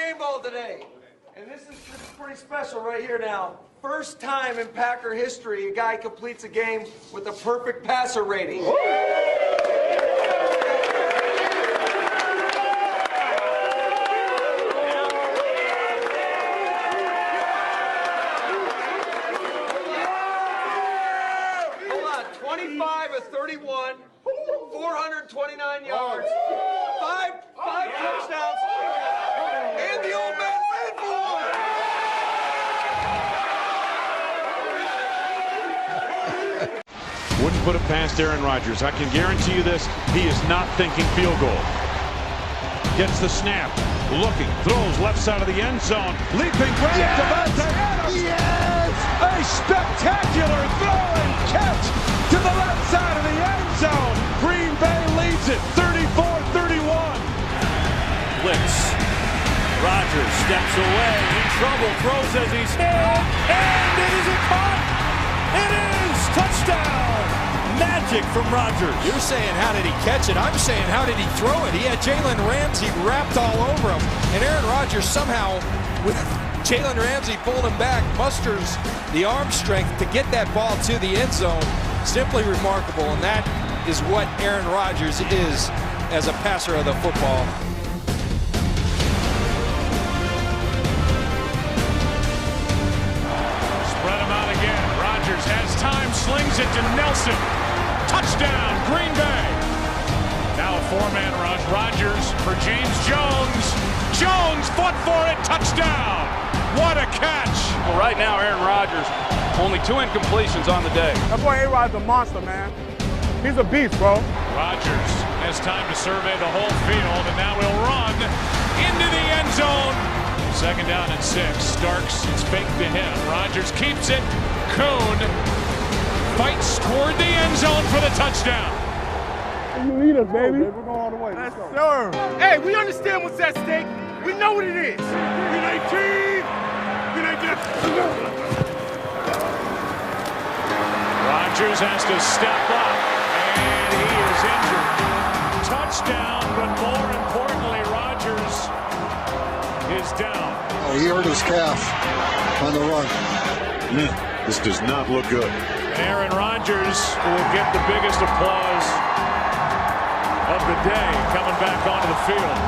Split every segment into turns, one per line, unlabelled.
game ball today. And this is pretty special right here now. First time in Packer history a guy completes a game with a perfect passer rating. Hold on, 25 of 31, 429 yards, five touchdowns, and the old man ran for one.
Wouldn't put it past Aaron Rodgers. I can guarantee you this, he is not thinking field goal. Gets the snap, looking, throws left side of the end zone, leaping right at Devontae Adams. Yes! A spectacular throw and catch to the left side of the end zone. Green Bay leads it 34-31.
Blitz. Rodgers steps away, in trouble, throws as he's hit, and it is caught. It is touchdown. Magic from Rodgers.
You're saying how did he catch it? I'm saying how did he throw it? He had Jalen Ramsey wrapped all over him, and Aaron Rodgers somehow, with Jalen Ramsey pulled him back, musters the arm strength to get that ball to the end zone. Simply remarkable, and that is what Aaron Rodgers is as a passer of the football.
Spread him out again. Rodgers has time, slings it to Nelson. Touchdown, Green Bay. Now a four-man rush. Rodgers for James Jones. Jones fought for it. Touchdown. What a catch.
Well, right now, Aaron Rodgers, only 2 incompletions on the day.
That boy A-Rod's a monster, man. He's a beast, bro.
Rodgers has time to survey the whole field, and now he'll run into the end zone. Second down and 6. Starks, it's faked to him. Rodgers keeps it. Kuhn fights toward the end zone for the touchdown.
You lead us, baby. We're going all the way. Yes, sir. Hey, we understand what's at stake. We know what it is. United.
Rodgers has to step up, and he is injured. Touchdown, but more importantly, Rodgers is down.
Oh, he hurt his calf on the run.
This does not look good. Aaron Rodgers will get the biggest applause of the day coming back onto the field.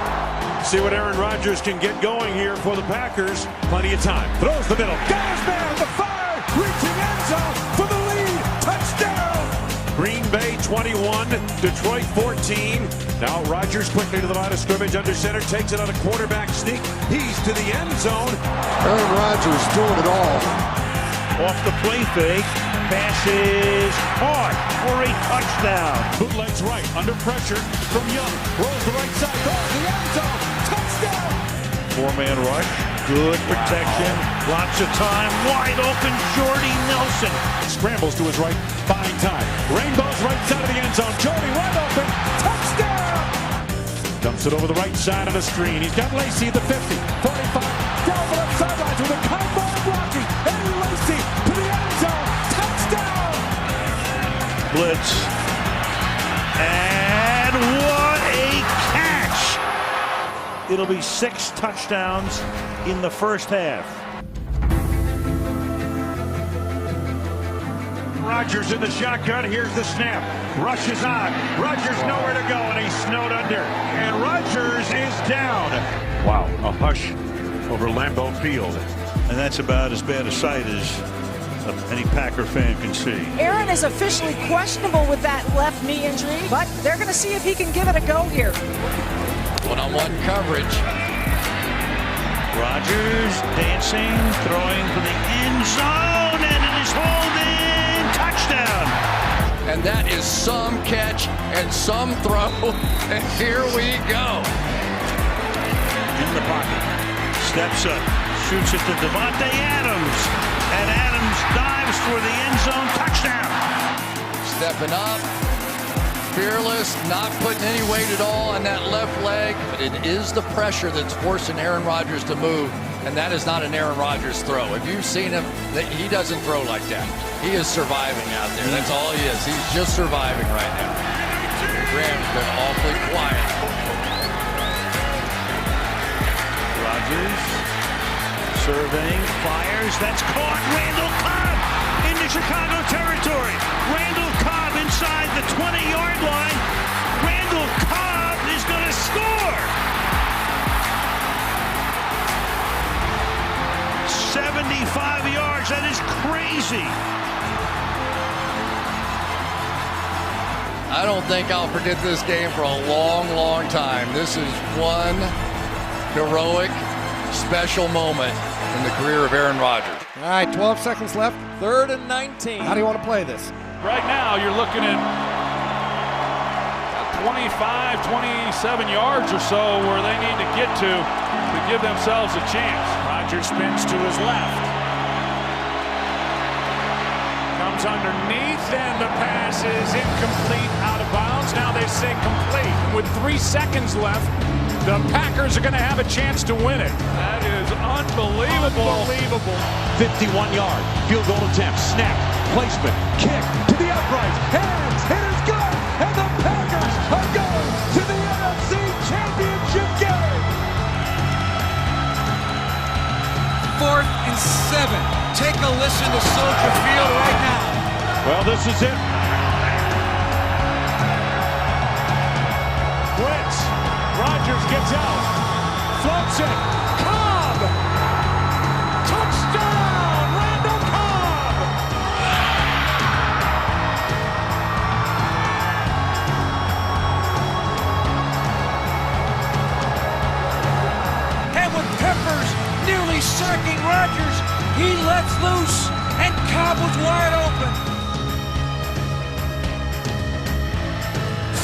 See what Aaron Rodgers can get going here for the Packers. Plenty of time. Throws the middle. Goes man, the fire, reaching end zone for the lead. Touchdown! Green Bay 21, Detroit 14. Now Rodgers quickly to the line of scrimmage under center, takes it on a quarterback sneak. He's to the end zone.
Aaron Rodgers doing it all.
Off the play fake, passes hard for a touchdown.
Bootlegs right, under pressure from Young. Rolls the right side, goes the end zone. Touchdown!
Four-man rush, good protection, lots of time, wide open, Jordy Nelson.
Scrambles to his right, fine time. Rainbow's right side of the end zone. Jordy wide open, touchdown! Dumps it over the right side of the screen. He's got Lacy at the 50, 45, down the left sidelines with a combo blocking. Eddie Lacy to the end zone, touchdown!
Blitz, and what a catch! It'll be 6 touchdowns in the first half. Rodgers in the shotgun. Here's the snap. Rushes on. Rodgers nowhere to go, and he's snowed under. And Rodgers is down.
Wow, a hush over Lambeau Field.
And that's about as bad a sight as any Packer fan can see.
Aaron is officially questionable with that left knee injury, but they're going to see if he can give it a go here.
One-on-one coverage.
Rodgers dancing, throwing for the end zone, and it is hauled in. Touchdown.
And that is some catch and some throw. And here we go.
In the pocket. Steps up. Shoots it to Devontae Adams. And Adams dives for the end zone. Touchdown.
Stepping up. Fearless, not putting any weight at all on that left leg. But it is the pressure that's forcing Aaron Rodgers to move. And that is not an Aaron Rodgers throw. If you've seen him, he doesn't throw like that. He is surviving out there. That's all he is. He's just surviving right now. Graham's been awfully quiet.
Rodgers surveying, fires. That's caught. Randall Cobb into Chicago territory. Randall Cobb inside the 20-yard line. Randall Cobb is going to score. 75 yards. That is crazy.
I don't think I'll forget this game for a long, long time. This is one heroic, special moment in the career of Aaron Rodgers.
All right, 12 seconds left. 3rd and 19. How do you want to play this?
Right now, you're looking at 25, 27 yards or so where they need to get to give themselves a chance. Rodgers spins to his left. Comes underneath, and the pass is incomplete, out of bounds. Now they say complete. With 3 seconds left, the Packers are going to have a chance to win it. That is unbelievable.
51-yard field goal attempt. Snap, placement, kick to the uprights. Hands, it is good, and the Packers are going to the NFC Championship game.
4th and 7. Take a listen to Soldier Field right now.
Well, this is it. Blitz. Rodgers gets out. Floats it. Cobb. Touchdown, Randall Cobb.
And with Peppers nearly sacking Rodgers, he lets loose, and Cobb was wide open.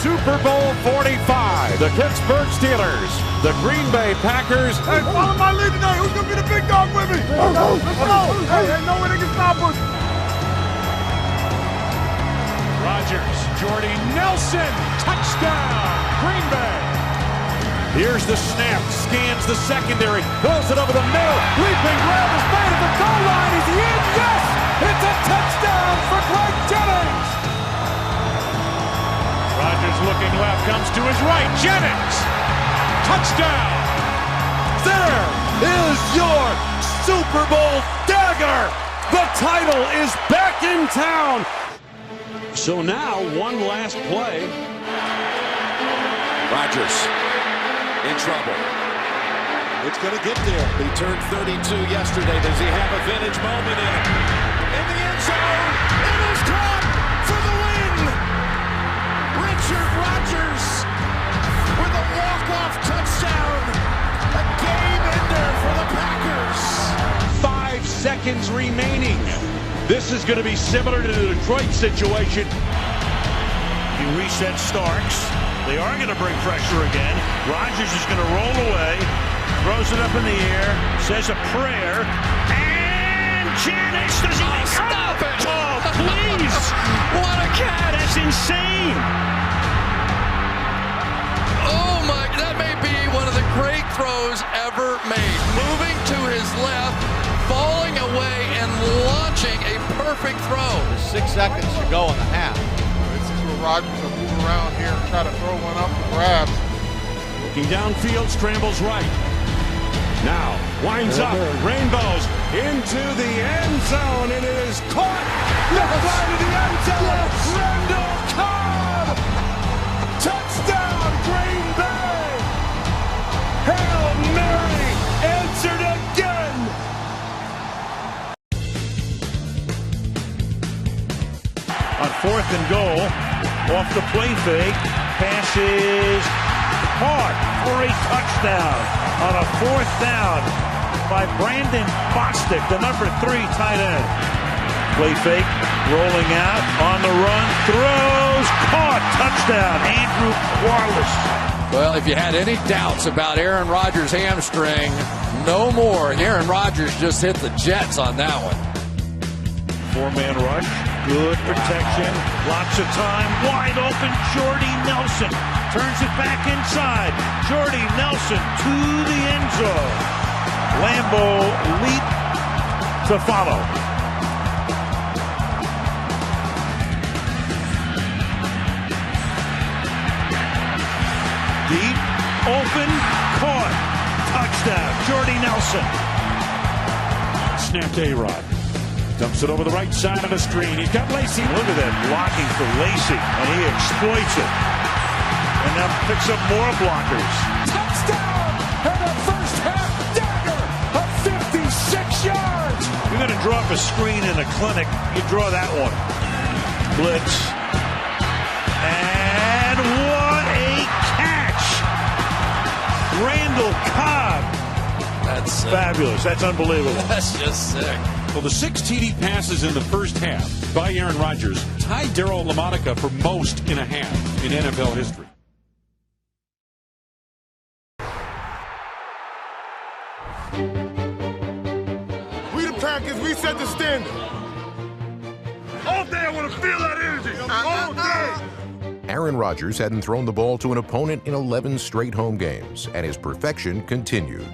Super Bowl 45. The Pittsburgh Steelers. The Green Bay Packers.
Hey, follow my lead today. Who's going to be the big dog with me? Let's go. Hey, ain't no way they can stop us.
Rodgers. Jordy Nelson. Touchdown. Green Bay. Here's the snap. Scans the secondary. Throws it over the middle. Leaping grab is made at the goal line. Is he in? Yes! It's a touchdown for Greg Jennings. Rodgers looking left. Comes to his right. Jennings. Touchdown. There is your Super Bowl dagger. The title is back in town.
So now, one last play.
Rodgers in trouble. It's going to get there. He turned 32 yesterday. Does he have a vintage moment in it? In the end zone. It is caught for the win. Richard Rodgers with a walk-off touchdown. A game ender for the Packers.
5 seconds remaining. This is going to be similar to the Detroit situation.
He resets Starks. They are going to bring pressure again. Rodgers is going to roll away. Throws it up in the air. Says a prayer. And Jennings does he make
Stop it!
Oh, please!
What a catch!
That's insane!
Oh my, that may be one of the great throws ever made. Moving to his left, falling away, and launching a perfect throw.
6 seconds to go in the half. This is where Rodgers will move around here and try to throw one up for grabs.
Looking downfield, scrambles right. Now, winds up, rainbows into the end zone, and it is caught. Left side of the end zone. Randall Cobb. Touchdown, Green Bay. Hail Mary answered again.
On 4th and goal, off the play fake, passes caught for a touchdown on a 4th down by Brandon Bostic, the number 3 tight end. Play fake, rolling out, on the run, throws, caught, touchdown, Andrew Quarles.
Well, if you had any doubts about Aaron Rodgers' hamstring, no more. Aaron Rodgers just hit the Jets on that one.
4-man rush, good protection, lots of time, wide open, Jordy Nelson turns it back inside. Jordy Nelson to the end zone. Lambeau leap to follow. Deep, open, caught, touchdown. touchdown. Jordy Nelson. Snapped A-Rod. Dumps it over the right side of the screen. He's got Lacey. Look at that blocking for Lacey, and he exploits it. And now picks up more blockers.
Touchdown! And a first half dagger of 56 yards!
You're going to drop a screen in a clinic, you draw that one. Blitz. And what a catch! Randall Cobb.
That's sick.
Fabulous. That's unbelievable.
That's just sick.
Well, the 6 TD passes in the first half by Aaron Rodgers tied Darryl LaMonica for most in a half in NFL history.
We the Packers, we set the standard. All day I want to feel that energy. All day.
Aaron Rodgers hadn't thrown the ball to an opponent in 11 straight home games, and his perfection continued.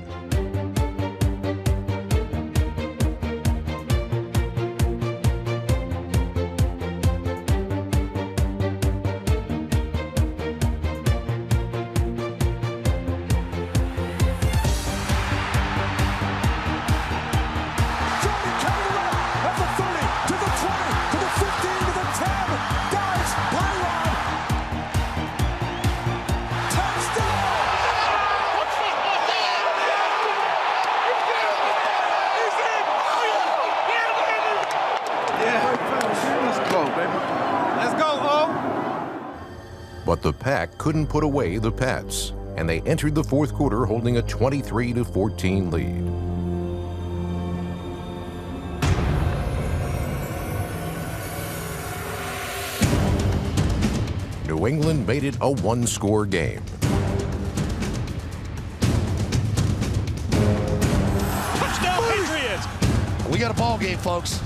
But the Pack couldn't put away the Pats, and they entered the fourth quarter holding a 23-14 lead. New England made it a one-score game.
Touchdown, Patriots!
We got a ball game, folks.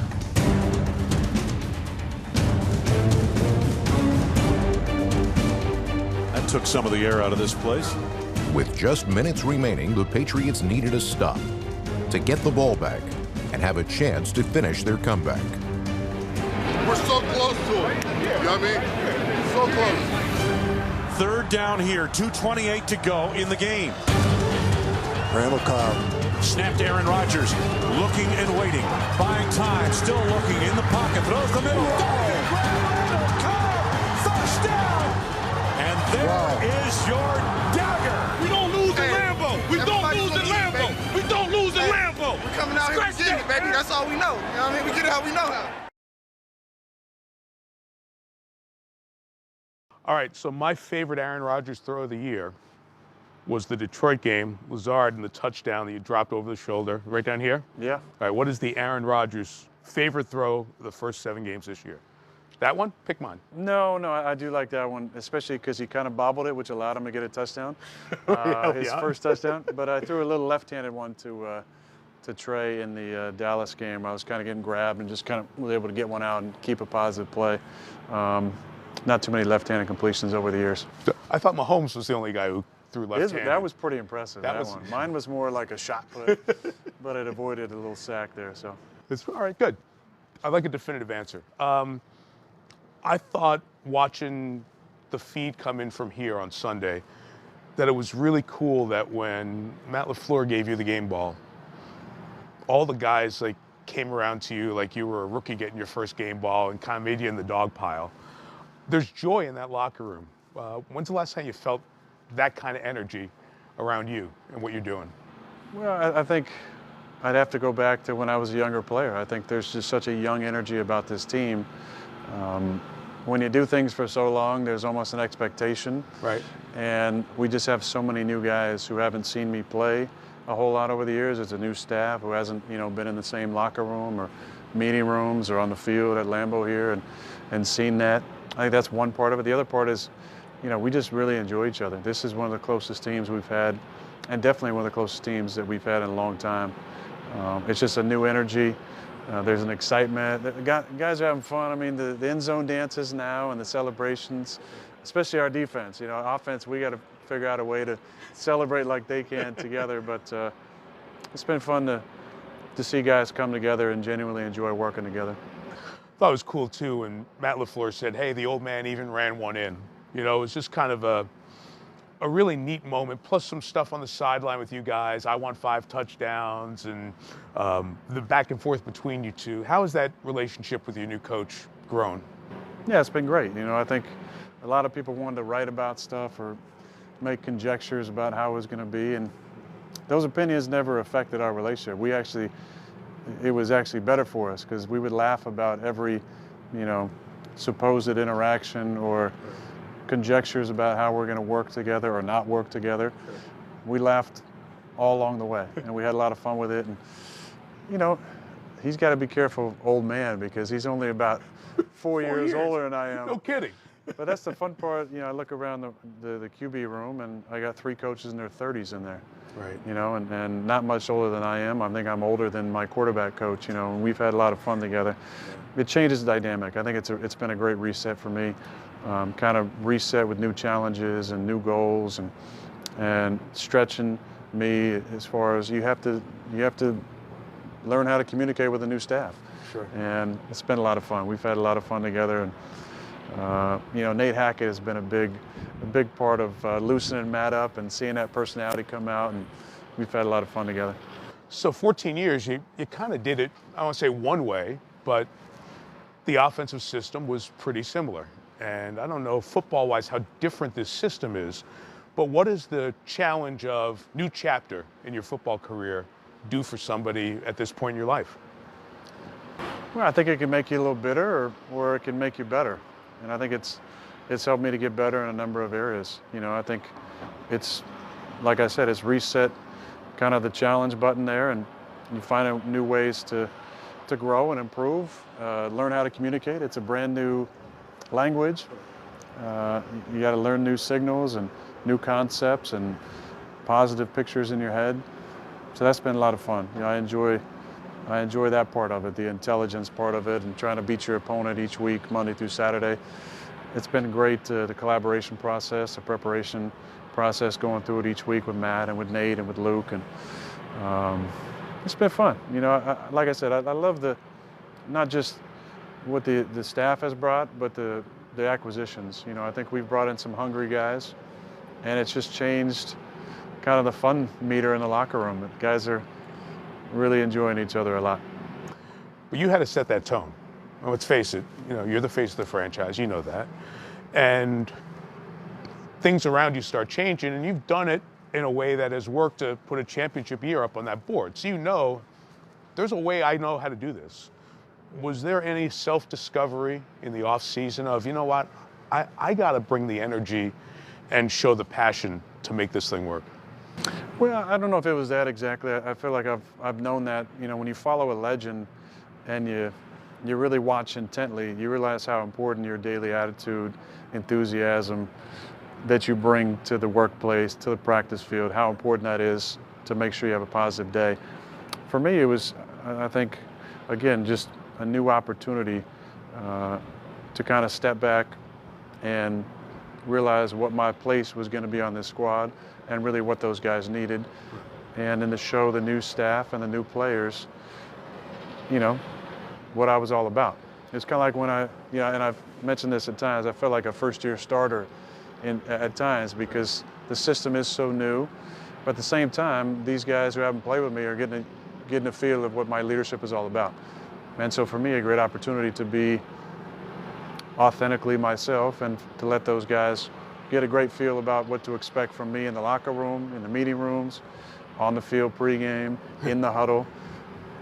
That took some of the air out of this place.
With just minutes remaining, the Patriots needed a stop to get the ball back and have a chance to finish their comeback.
We're so close to it. You know what I mean? So close.
Third down here, 2:28 to go in the game.
Randall Cobb.
Snapped Aaron Rodgers, looking and waiting, buying time, still looking in the pocket, throws the middle.
Randall Cobb, first down.
And there is your dagger.
We don't lose in Lambeau. We don't lose in Lambeau. We don't lose in Lambeau.
We're coming out here to get it, baby. That's all we know. You know what I mean? We get it how we know how.
All right, so my favorite Aaron Rodgers throw of the year was the Detroit game, Lazard and the touchdown that you dropped over the shoulder, right down here?
Yeah.
All right, what is the Aaron Rodgers favorite throw of the first 7 games this year? That one? Pick mine.
No, I do like that one, especially because he kind of bobbled it, which allowed him to get a touchdown, his first touchdown. But I threw a little left-handed one to Trey in the Dallas game. I was kind of getting grabbed and just kind of was able to get one out and keep a positive play. Not too many left-handed completions over the years.
I thought Mahomes was the only guy who threw left-handed.
That was pretty impressive, that one. Mine was more like a shot put, but it avoided a little sack there. So
It's all right, good. I like a definitive answer. I thought watching the feed come in from here on Sunday that it was really cool that when Matt LaFleur gave you the game ball, all the guys like came around to you like you were a rookie getting your first game ball and kind of made you in the dog pile. There's joy in that locker room. When's the last time you felt that kind of energy around you and what you're doing?
Well, I think I'd have to go back to when I was a younger player. I think there's just such a young energy about this team. When you do things for so long, there's almost an expectation.
Right.
And we just have so many new guys who haven't seen me play a whole lot over the years. It's a new staff who hasn't, been in the same locker room or meeting rooms or on the field at Lambeau here and seen that. I think that's one part of it. The other part is, we just really enjoy each other. This is one of the closest teams we've had, and definitely one of the closest teams that we've had in a long time. It's just a new energy. There's an excitement. The guys are having fun. I mean, the end zone dances now and the celebrations, especially our defense. Offense, we got to figure out a way to celebrate like they can together. But it's been fun to see guys come together and genuinely enjoy working together.
I thought it was cool too when Matt LaFleur said, hey, the old man even ran one in. It was just kind of
a really neat moment, plus some stuff on the sideline with you guys. I want 5 touchdowns and the back and forth between you two. How has that relationship with your new coach grown?
Yeah, it's been great. I think a lot of people wanted to write about stuff or make conjectures about how it was going to be, and those opinions never affected our relationship. It was actually better for us because we would laugh about every, supposed interaction or conjectures about how we're going to work together or not work together. We laughed all along the way, and we had a lot of fun with it. And, he's got to be careful, old man, because he's only about 4 years older than I am.
No kidding.
But that's the fun part. I look around the QB room, and I got 3 coaches in their 30s in there.
Right.
And not much older than I am. I think I'm older than my quarterback coach. And we've had a lot of fun together. Yeah. It changes the dynamic. I think it's been a great reset for me. Kind of reset with new challenges and new goals, and stretching me as far as you have to learn how to communicate with a new staff.
Sure.
And it's been a lot of fun. We've had a lot of fun together, and Nate Hackett has been a big part of loosening Matt up and seeing that personality come out, and we've had a lot of fun together.
So 14 years, you kind of did it, I don't want to say one way, but the offensive system was pretty similar. And I don't know football-wise how different this system is, but what does the challenge of new chapter in your football career do for somebody at this point in your life?
Well, I think it can make you a little bitter, or it can make you better. And I think it's helped me to get better in a number of areas. I think it's, like I said, it's reset kind of the challenge button there, and you find out new ways to grow and improve, learn how to communicate. It's a brand new language. You got to learn new signals and new concepts and positive pictures in your head. So that's been a lot of fun. I enjoy that part of it, the intelligence part of it, and trying to beat your opponent each week, Monday through Saturday. It's been great, the collaboration process, the preparation process, going through it each week with Matt and with Nate and with Luke, and it's been fun. Like I said, I love not just what the staff has brought, but the acquisitions. I think we've brought in some hungry guys, and it's just changed kind of the fun meter in the locker room. The guys are really enjoying each other a lot.
But you had to set that tone. Well, let's face it, you're the face of the franchise, you know that. And things around you start changing, and you've done it in a way that has worked to put a championship year up on that board. So there's a way I know how to do this. Was there any self-discovery in the off-season of, what, I got to bring the energy and show the passion to make this thing work?
Well, I don't know if it was that exactly. I feel like I've known that, when you follow a legend and you really watch intently, you realize how important your daily attitude, enthusiasm that you bring to the workplace, to the practice field, how important that is to make sure you have a positive day. For me, it was, I think, again, just a new opportunity to kind of step back and realize what my place was going to be on this squad and really what those guys needed. And then to show the new staff and the new players, what I was all about. It's kind of like when and I've mentioned this at times, I felt like a first-year starter at times because the system is so new. But at the same time, these guys who haven't played with me are getting a feel of what my leadership is all about. And so for me, a great opportunity to be authentically myself and to let those guys get a great feel about what to expect from me in the locker room, in the meeting rooms, on the field pregame, in the huddle.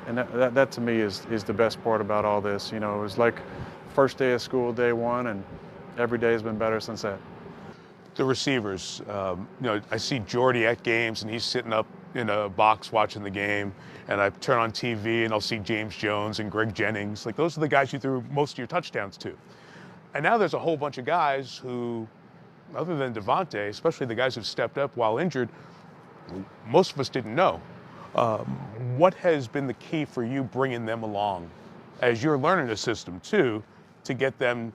And that to me is the best part about all this. It was like first day of school, day one, and every day has been better since that.
The receivers, I see Jordy at games and he's sitting up in a box watching the game, and I turn on TV and I'll see James Jones and Greg Jennings. Like, those are the guys you threw most of your touchdowns to. And now there's a whole bunch of guys who, other than Devontae, especially the guys who've stepped up while injured, most of us didn't know. What has been the key for you bringing them along as you're learning the system too, to get them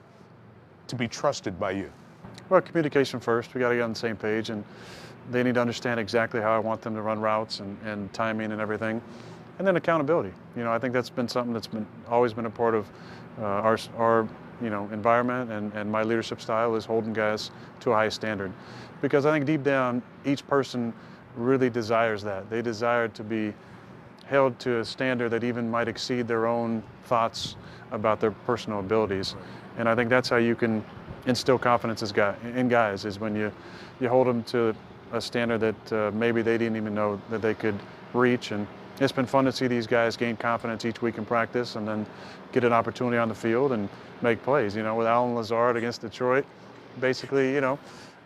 to be trusted by you?
Well, communication first. We got to get on the same page, and they need to understand exactly how I want them to run routes and timing and everything. And then accountability. I think that's been something that's always been a part of our environment, and my leadership style is holding guys to a high standard. Because I think deep down, each person really desires that. They desire to be held to a standard that even might exceed their own thoughts about their personal abilities. And I think that's how you can instill confidence in guys, is when you hold them to a standard that maybe they didn't even know that they could reach. And it's been fun to see these guys gain confidence each week in practice and then get an opportunity on the field and make plays. With Alan Lazard against Detroit, basically,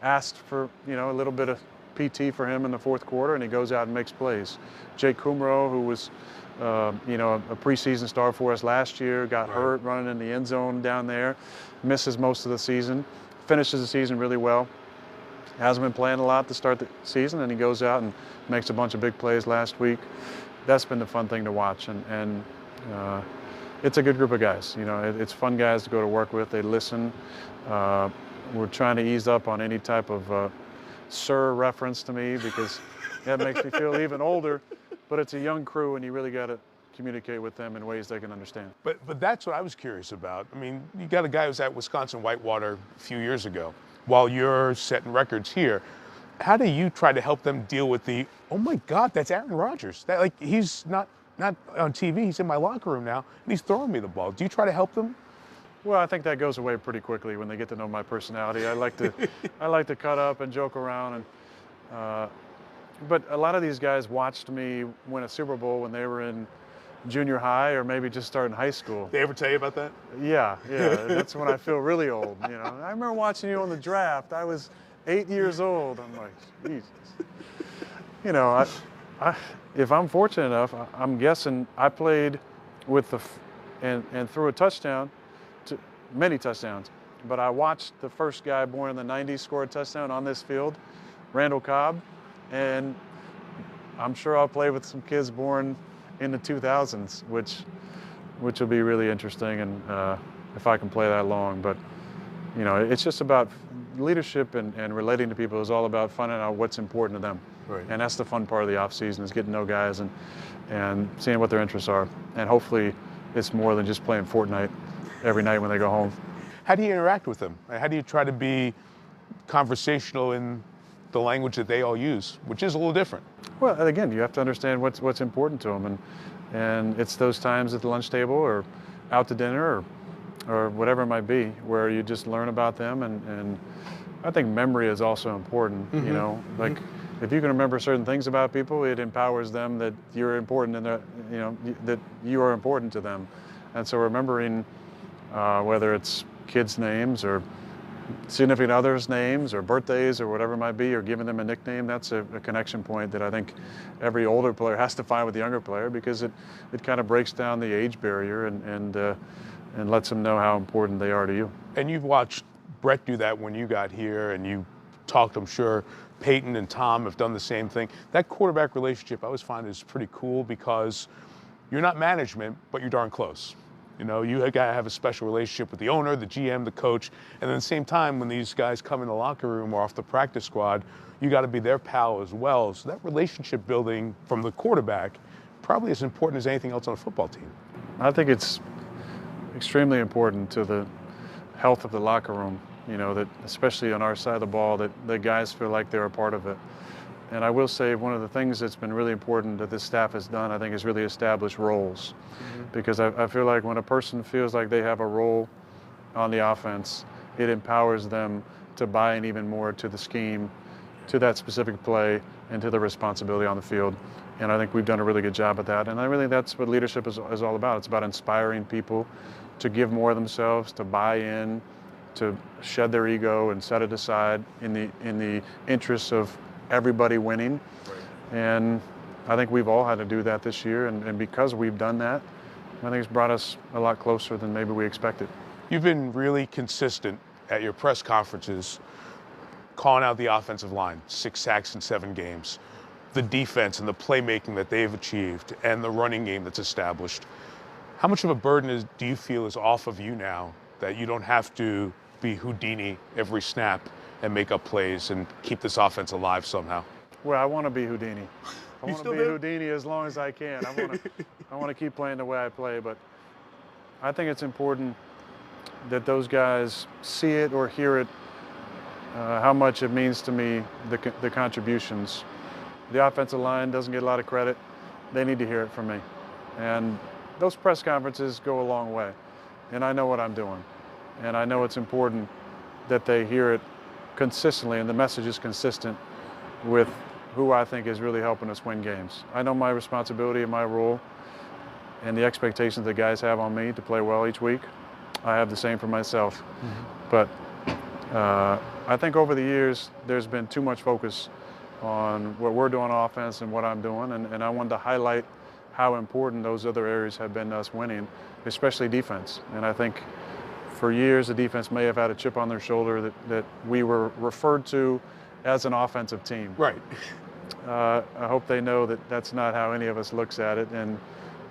asked for, a little bit of PT for him in the fourth quarter, and he goes out and makes plays. Jake Kumro, who was, a preseason star for us last year, got hurt running in the end zone down there, misses most of the season, finishes the season really well. Hasn't been playing a lot to start the season, and he goes out and makes a bunch of big plays last week. That's been the fun thing to watch, and it's a good group of guys. It's fun guys to go to work with. They listen. We're trying to ease up on any type of sir reference to me, because that makes me feel even older. But it's a young crew, and you really got to communicate with them in ways they can understand.
But that's what I was curious about. I mean, you got a guy who was at Wisconsin Whitewater a few years ago, while you're setting records here. How do you try to help them deal with the, oh my God, that's Aaron Rodgers? He's not on TV, he's in my locker room now, and he's throwing me the ball. Do you try to help them?
Well, I think that goes away pretty quickly when they get to know my personality. I like to cut up and joke around, but a lot of these guys watched me win a Super Bowl when they were in junior high or maybe just starting high school.
They ever tell you about that?
Yeah. That's when I feel really old. I remember watching you on the draft. I was 8 years old. I'm like, Jesus. If I'm fortunate enough, I'm guessing I played with and threw a touchdown, many touchdowns. But I watched the first guy born in the 90s score a touchdown on this field, Randall Cobb, and I'm sure I'll play with some kids born in the 2000s, which will be really interesting, and if I can play that long. But it's just about leadership and relating to people is all about finding out what's important to them.
Right.
And that's the fun part of the off season, is getting to know guys and seeing what their interests are. And hopefully it's more than just playing Fortnite every night when they go home.
How do you interact with them? How do you try to be conversational in the language that they all use, which is a little different?
Well, again, you have to understand what's important to them, and it's those times at the lunch table or out to dinner or whatever it might be, where you just learn about them, and I think memory is also important.
Mm-hmm.
If you can remember certain things about people, it empowers them that you're important and that you are important to them. And so remembering whether it's kids' names or significant others' names or birthdays or whatever it might be, or giving them a nickname, that's a connection point that I think every older player has to find with the younger player, because it kind of breaks down the age barrier and lets them know how important they are to you.
And you've watched Brett do that when you got here, and you talked, I'm sure Peyton and Tom have done the same thing. That quarterback relationship I always find is pretty cool, because you're not management, but you're darn close. You got to have a special relationship with the owner, the GM, the coach, and at the same time, when these guys come in the locker room or off the practice squad, you got to be their pal as well. So that relationship building from the quarterback probably as important as anything else on a football team.
I think it's extremely important to the health of the locker room, that especially on our side of the ball, that the guys feel like they're a part of it. And I will say one of the things that's been really important that this staff has done, I think, is really establish roles. Mm-hmm. Because I feel like when a person feels like they have a role on the offense, it empowers them to buy in even more to the scheme, to that specific play, and to the responsibility on the field. And I think we've done a really good job at that. And I really think that's what leadership is all about. It's about inspiring people to give more of themselves, to buy in, to shed their ego and set it aside in the interests of everybody winning. Right. And I think we've all had to do that this year, and because we've done that, I think it's brought us a lot closer than maybe we expected.
You've been really consistent at your press conferences, calling out the offensive line, 6 sacks in 7 games, the defense and the playmaking that they've achieved, and the running game that's established. How much of a burden do you feel is off of you now, that you don't have to be Houdini every snap and make up plays and keep this offense alive somehow?
Well, I want to be Houdini. I want to be
do?
Houdini as long as I can. I want to keep playing the way I play, but I think it's important that those guys see it or hear it, how much it means to me, the contributions. The offensive line doesn't get a lot of credit. They need to hear it from me. And those press conferences go a long way. And I know what I'm doing. And I know it's important that they hear it consistently, and the message is consistent with who I think is really helping us win games. I know my responsibility and my role and the expectations that guys have on me to play well each week. I have the same for myself. But I think over the years, there's been too much focus on what we're doing on offense and what I'm doing, and I wanted to highlight how important those other areas have been to us winning, especially defense. And I think for years, the defense may have had a chip on their shoulder that we were referred to as an offensive team.
Right.
I hope they know that that's not how any of us looks at it, and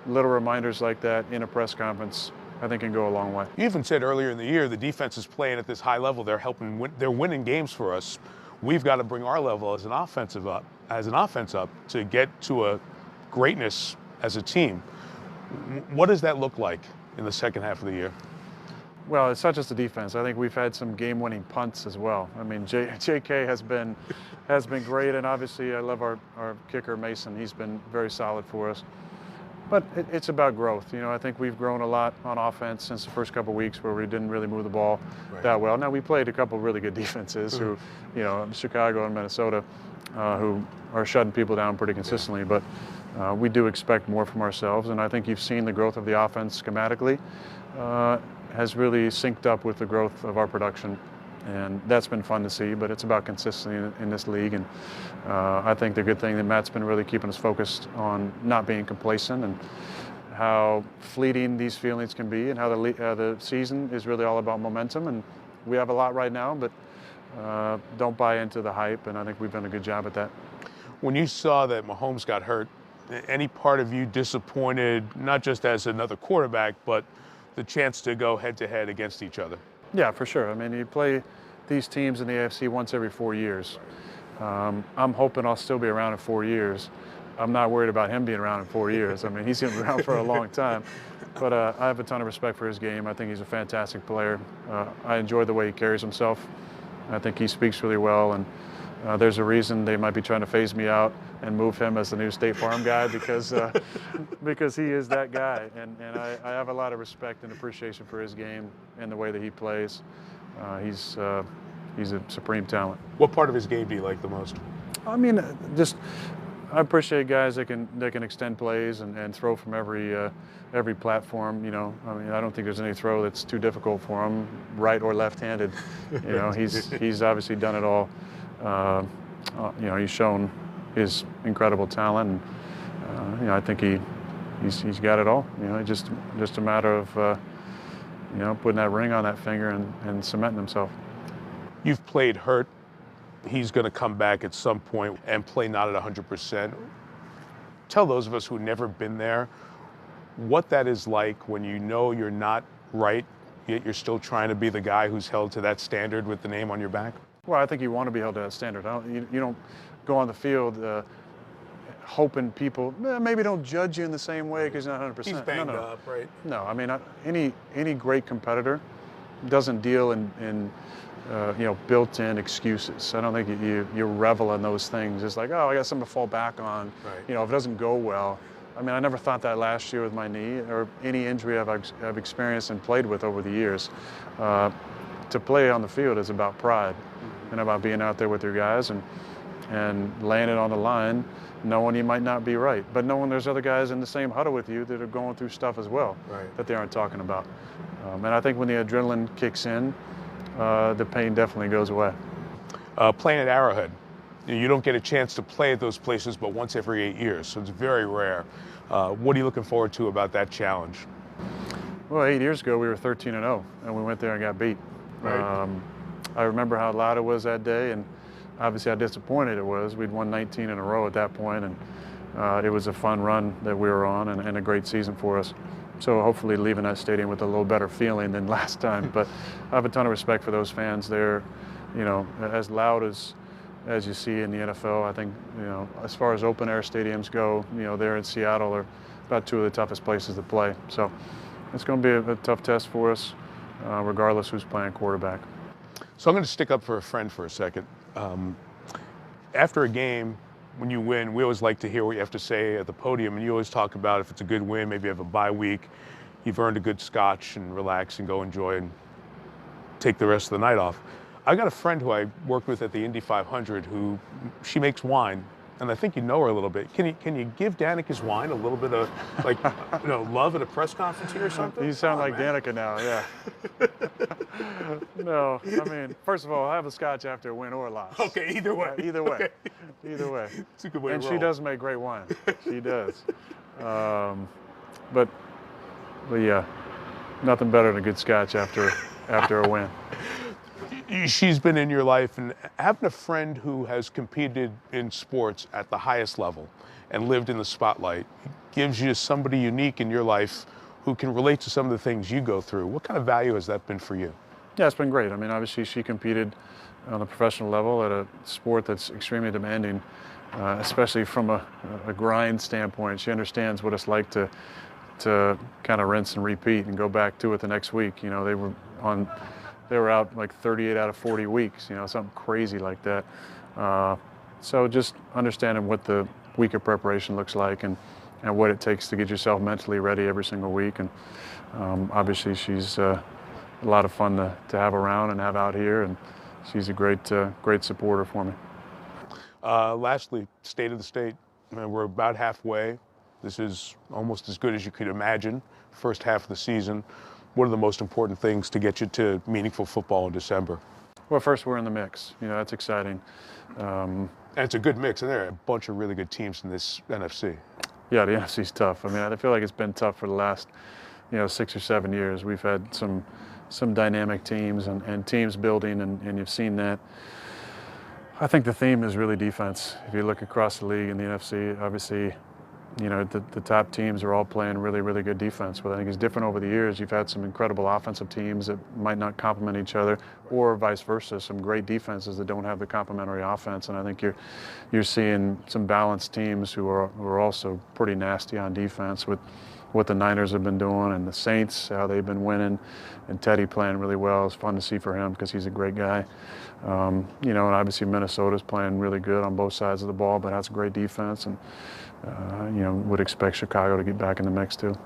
little reminders like that in a press conference, I think, can go a long way.
You even said earlier in the year the defense is playing at this high level. They're helping. They're winning games for us. We've got to bring our level as an offense up to get to a greatness as a team. What does that look like in the second half of the year?
Well, it's not just the defense. I think we've had some game-winning punts as well. I mean, J.K. has been great, and obviously I love our kicker Mason. He's been very solid for us. But it's about growth. You know, I think we've grown a lot on offense since the first couple of weeks where we didn't really move the ball that well. Now, we played a couple of really good defenses who, you know, Chicago and Minnesota, who are shutting people down pretty consistently. But we do expect more from ourselves, and I think you've seen the growth of the offense schematically has really synced up with the growth of our production. And that's been fun to see, but it's about consistency in this league. And I think the good thing that Matt's been really keeping us focused on not being complacent and how fleeting these feelings can be, and how the season is really all about momentum. And we have a lot right now, but don't buy into the hype, and I think we've done a good job at that.
When you saw that Mahomes got hurt, any part of you disappointed, not just as another quarterback, but the chance to go head-to-head against each other?
Yeah, for sure. I mean, you play these teams in the AFC once every 4 years. I'm hoping I'll still be around in 4 years. I'm not worried about him being around in 4 years. I mean, he's going to be around for a long time. But I have a ton of respect for his game. I think he's a fantastic player. I enjoy the way he carries himself. I think he speaks really well. And there's a reason they might be trying to phase me out and move him as the new State Farm guy because because he is that guy. And I have a lot of respect and appreciation for his game and the way that he plays. He's a supreme talent.
What part of his game do you like the most?
I mean, I appreciate guys that can extend plays and throw from every platform. You know, I mean, I don't think there's any throw that's too difficult for him, right or left-handed. You know, he's obviously done it all. You know, he's shown his incredible talent, and you know, I think he's got it all. You know, it's just a matter of you know, putting that ring on that finger and cementing himself.
You've played hurt. He's going to come back at some point and play not at 100%. Tell those of us who've never been there what that is like when you know you're not right, yet you're still trying to be the guy who's held to that standard with the name on your back.
Well, I think you want to be held to that standard. You don't go on the field hoping people maybe don't judge you in the same way because you're not 100%.
He's banged up, right?
No, I mean, any great competitor doesn't deal in you know, built-in excuses. I don't think you revel in those things. It's like, oh, I got something to fall back on.
Right.
You know, if it doesn't go well. I mean, I never thought that last year with my knee or any injury I've experienced and played with over the years. To play on the field is about pride and about being out there with your guys and laying it on the line, knowing you might not be right, but knowing there's other guys in the same huddle with you that are going through stuff as well that they aren't talking about. And I think when the adrenaline kicks in, the pain definitely goes away.
Playing at Arrowhead, you don't get a chance to play at those places but once every 8 years, so it's very rare. What are you looking forward to about that challenge?
Well, 8 years ago we were 13-0, and we went there and got beat.
Right.
I remember how loud it was that day, and obviously how disappointed it was. We'd won 19 in a row at that point, and it was a fun run that we were on and a great season for us. So hopefully leaving that stadium with a little better feeling than last time. But I have a ton of respect for those fans. They're, you know, as loud as you see in the NFL. I think, you know, as far as open air stadiums go, you know, there in Seattle are about two of the toughest places to play. So it's going to be a tough test for us. regardless who's playing quarterback.
So I'm going to stick up for a friend for a second. After a game, when you win, we always like to hear what you have to say at the podium, and you always talk about if it's a good win, maybe you have a bye week, you've earned a good scotch and relax and go enjoy and take the rest of the night off. I got a friend who I worked with at the Indy 500 who, she makes wine, and I think you know her a little bit. Can you give Danica's wine a little bit of, like, love at a press conference here or something?
You sound like Danica now, yeah. No, I mean, first of all, I have a scotch after a win or a loss.
Okay, either way.
Either way.
Okay.
Either way.
It's a good way
and
to
she
roll.
does make great wine. She does. But yeah, nothing better than a good scotch after a win.
She's been in your life, and having a friend who has competed in sports at the highest level and lived in the spotlight gives you somebody unique in your life who can relate to some of the things you go through. What kind of value has that been for you?
Yeah, it's been great. I mean, obviously she competed on a professional level at a sport that's extremely demanding, especially from a grind standpoint. She understands what it's like to kind of rinse and repeat and go back to it the next week. They were out like 38 out of 40 weeks, something crazy like that. So just understanding what the week of preparation looks like and what it takes to get yourself mentally ready every single week. And obviously she's a lot of fun to have around and have out here, and she's a great supporter for me.
Lastly, state of the state. We're about halfway. This is almost as good as you could imagine. First half of the season. What are the most important things to get you to meaningful football in December?
Well, first we're in the mix. That's exciting.
And it's a good mix, and there are a bunch of really good teams in this NFC.
Yeah, the NFC's tough. I mean, I feel like it's been tough for the last, 6 or 7 years. We've had some dynamic teams and teams building, and you've seen that. I think the theme is really defense. If you look across the league in the NFC, obviously, the top teams are all playing really, really good defense. But I think it's different over the years. You've had some incredible offensive teams that might not complement each other, or vice versa, some great defenses that don't have the complementary offense. And I think you're seeing some balanced teams who are also pretty nasty on defense with what the Niners have been doing, and the Saints, how they've been winning, and Teddy playing really well. It's fun to see for him because he's a great guy. And obviously Minnesota's playing really good on both sides of the ball, but has a great defense, and would expect Chicago to get back in the mix too.